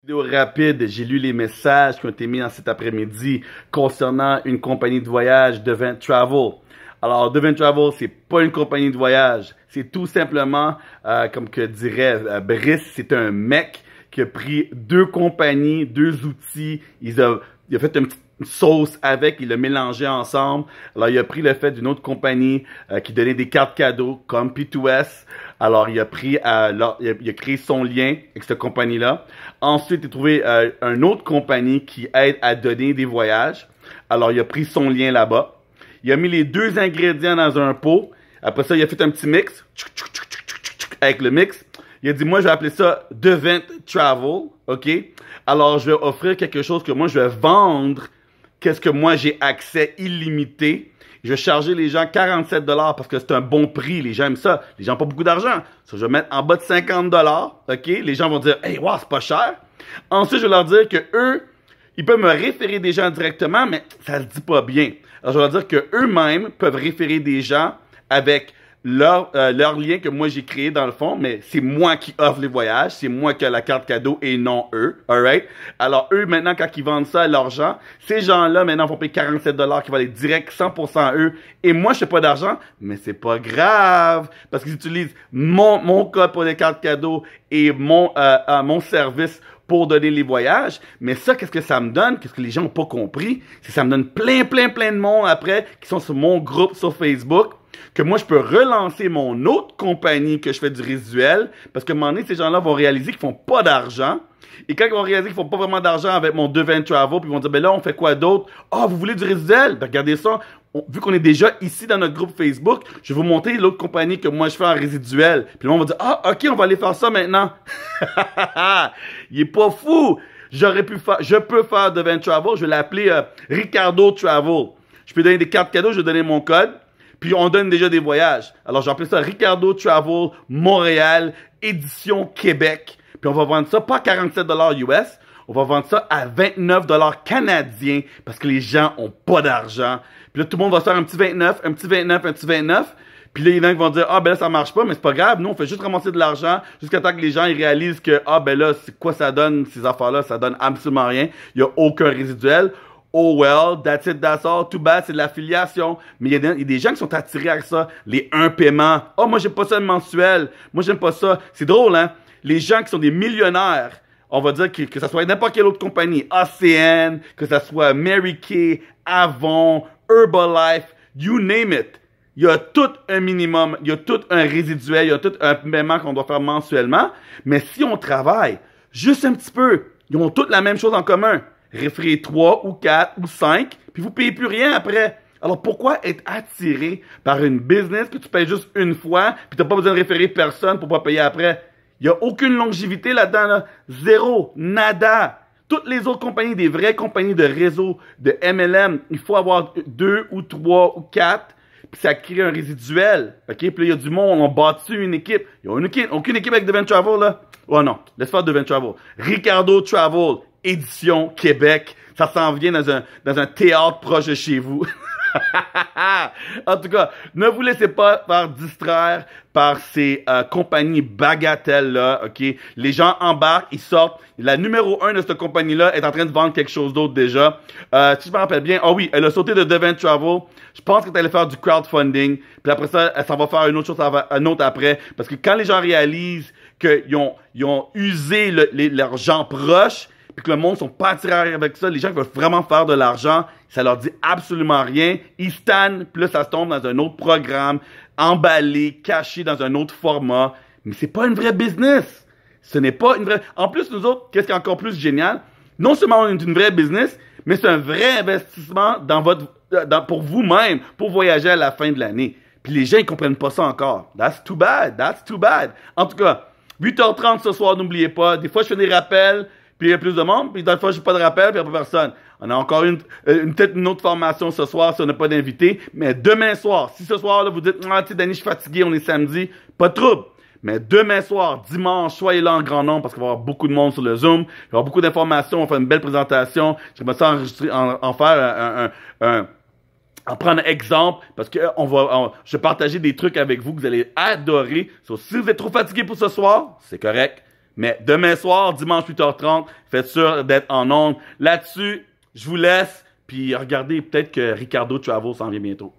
Vidéo rapide, j'ai lu les messages qui ont été mis dans cet après-midi concernant une compagnie de voyage, Devent Travel. Alors, Devent Travel, c'est pas une compagnie de voyage. C'est tout simplement, comme que dirait Brice, c'est un mec qui a pris deux compagnies, deux outils. Il a fait une petite sauce avec, il l'a mélangé ensemble. Alors, il a pris le fait d'une autre compagnie qui donnait des cartes cadeaux, comme P2S. Alors, il a pris, il a créé son lien avec cette compagnie-là. Ensuite, il a trouvé une autre compagnie qui aide à donner des voyages. Alors, il a pris son lien là-bas. Il a mis les deux ingrédients dans un pot. Après ça, il a fait un petit mix avec le mix. Il a dit, moi, je vais appeler ça Devent Travel, OK? Alors, je vais offrir quelque chose que moi, je vais vendre. Qu'est-ce que moi, j'ai accès illimité. Je vais charger les gens 47 $ parce que c'est un bon prix. Les gens aiment ça. Les gens n'ont pas beaucoup d'argent. So, je vais mettre en bas de 50 $, OK? Les gens vont dire, hey, wow, c'est pas cher. Ensuite, je vais leur dire que eux, ils peuvent me référer des gens directement, mais ça se dit pas bien. Alors, je vais leur dire que eux-mêmes peuvent référer des gens avec leur lien que moi j'ai créé dans le fond, mais c'est moi qui offre les voyages, c'est moi qui ai la carte cadeau et non eux, alright? Alors eux, maintenant, quand ils vendent ça à leurs gens, ces gens-là, maintenant, vont payer 47 $ qui va aller direct 100% à eux, et moi, je fais pas d'argent, mais c'est pas grave, parce qu'ils utilisent mon code pour les cartes cadeaux et mon service pour donner les voyages. Mais ça, qu'est-ce que ça me donne? Qu'est-ce que les gens n'ont pas compris? C'est que ça me donne plein de monde après qui sont sur mon groupe sur Facebook, que moi, je peux relancer mon autre compagnie que je fais du résiduel, parce qu'à un moment donné, ces gens-là vont réaliser qu'ils font pas d'argent. Et quand ils vont réaliser qu'ils font pas vraiment d'argent avec mon Devent Travel, puis ils vont dire, ben là, on fait quoi d'autre? Ah, vous voulez du résiduel? Ben regardez ça. Vu qu'on est déjà ici dans notre groupe Facebook, je vais vous montrer l'autre compagnie que moi, je fais en résiduel. Puis là, on va dire, ah, OK, on va aller faire ça maintenant. Il est pas fou. Je peux faire Devent Travel. Je vais l'appeler Ricardo Travel. Je peux donner des cartes cadeaux, je vais donner mon code. Puis on donne déjà des voyages. Alors, j'ai appelé ça Ricardo Travel Montréal, édition Québec. Puis on va vendre ça, pas 47 $ US, on va vendre ça à 29 $ canadiens parce que les gens ont pas d'argent. Puis là, tout le monde va se faire un petit 29, un petit 29, un petit 29. Puis là, il y en a qui vont dire, ah ben là, ça marche pas, mais c'est pas grave. Nous, on fait juste ramasser de l'argent jusqu'à temps que les gens ils réalisent que, ah ben là, c'est quoi ça donne, ces affaires-là? Ça donne absolument rien. Il y a aucun résiduel. Oh well, that's it, that's all, too bad, c'est de l'affiliation. Mais il y a des gens qui sont attirés à ça, les un paiement. Oh, moi, j'aime pas ça le mensuel. Moi, j'aime pas ça. C'est drôle, hein? Les gens qui sont des millionnaires, on va dire que ça soit n'importe quelle autre compagnie, ACN, que ça soit Mary Kay, Avon, Herbalife, you name it. Il y a tout un minimum, il y a tout un résiduel, il y a tout un paiement qu'on doit faire mensuellement. Mais si on travaille juste un petit peu, ils ont toutes la même chose en commun. Référer 3 ou 4 ou 5, puis vous payez plus rien après. Alors pourquoi être attiré par une business que tu payes juste une fois, puis tu n'as pas besoin de référer personne pour pas payer après? Il n'y a aucune longévité là-dedans, là. Zéro, nada. Toutes les autres compagnies, des vraies compagnies de réseau, de MLM, il faut avoir 2 ou 3 ou 4, puis ça crée un résiduel. OK? Puis là, il y a du monde, on bâtit une équipe. Il n'y a aucune équipe avec Devent Travel, là. Oh non, laisse faire Devent Travel. Ricardo Travel. Édition Québec. Ça s'en vient dans un théâtre proche de chez vous. En tout cas, ne vous laissez pas faire distraire par ces compagnies bagatelles-là, OK? Les gens embarquent, ils sortent. La numéro 1 de cette compagnie-là est en train de vendre quelque chose d'autre déjà. Si je me rappelle bien, ah oui, elle a sauté de Devent Travel. Je pense qu'elle allait faire du crowdfunding. Puis après ça, elle s'en va faire une autre chose, un autre après. Parce que quand les gens réalisent qu'ils ont usé leurs gens proches, puis que le monde ne sont pas attirés avec ça, les gens qui veulent vraiment faire de l'argent, ça leur dit absolument rien. Ils stannent, puis là, ça se tombe dans un autre programme, emballé, caché dans un autre format. Mais c'est pas une vraie business. Ce n'est pas une vraie... En plus, nous autres, qu'est-ce qui est encore plus génial? Non seulement on est une vraie business, mais c'est un vrai investissement pour vous-même, pour voyager à la fin de l'année. Puis les gens, ils comprennent pas ça encore. That's too bad. That's too bad. En tout cas, 8h30 ce soir, n'oubliez pas. Des fois, je fais des rappels. Puis il y a plus de monde, puis des fois, je n'ai pas de rappel, puis il n'y a pas personne. On a encore peut-être une autre formation ce soir si on n'a pas d'invité. Mais demain soir, si ce soir, là, vous dites, ah, tu sais, Danny, je suis fatigué, on est samedi, pas de trouble. Mais demain soir, dimanche, soyez là en grand nombre parce qu'il va y avoir beaucoup de monde sur le Zoom. Il va y avoir beaucoup d'informations, on va faire une belle présentation. J'aimerais ça enregistrer, en faire en prendre exemple parce que je vais partager des trucs avec vous que vous allez adorer. So, si vous êtes trop fatigué pour ce soir, c'est correct. Mais demain soir, dimanche 8h30, faites sûr d'être en ondes. Là-dessus, je vous laisse. Puis regardez, peut-être que Ricardo Travel s'en vient bientôt.